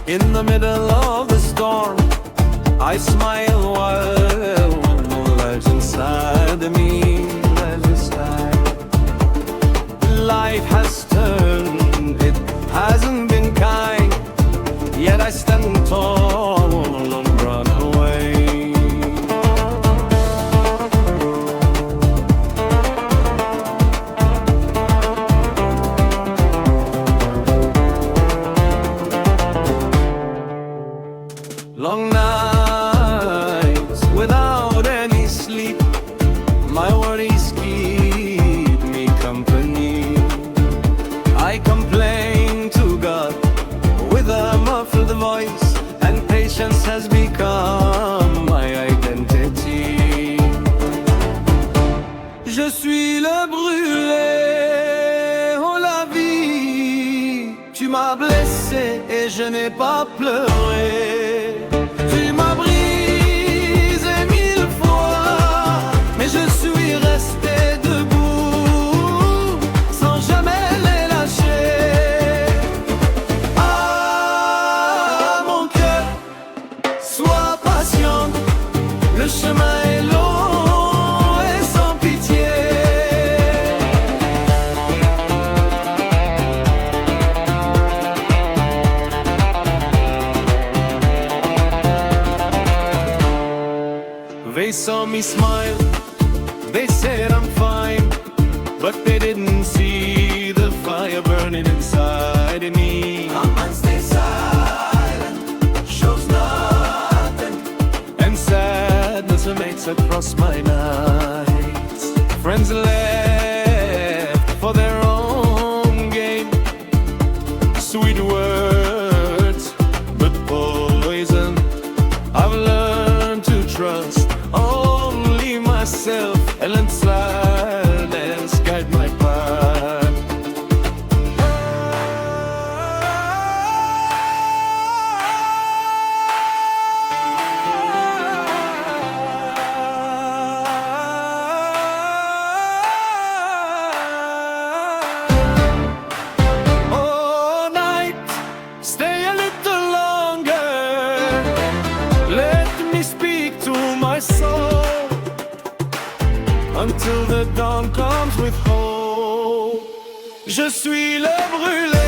In the middle of the storm, I smile while one more lives inside of me. Life has turned, it hasn't been kind, yet I stand tall and run away. Long nights without any sleep, my worries keep me company. I complain to God with a muffled voice, and patience has become my identity. Je suis le brûlé, oh la vie, tu m'as blessé et je n'ai pas pleuré. Tu m'as brisé 1000 fois, mais je suis resté debout, sans jamais les lâcher. Ah mon cœur, sois patient, le chemin est long et sans pitié. They saw me smile, they said I'm fine, but they didn't see the fire burning inside of me. A man stays silent, shows nothing, and sadness makes across my nights. Friends left for their own game, sweet words, but poison. I've learned to trust only myself, and let silence guide my path. Oh night, stay a little longer, let me speak to my soul, until the dawn comes with hope. Je suis le brûlé.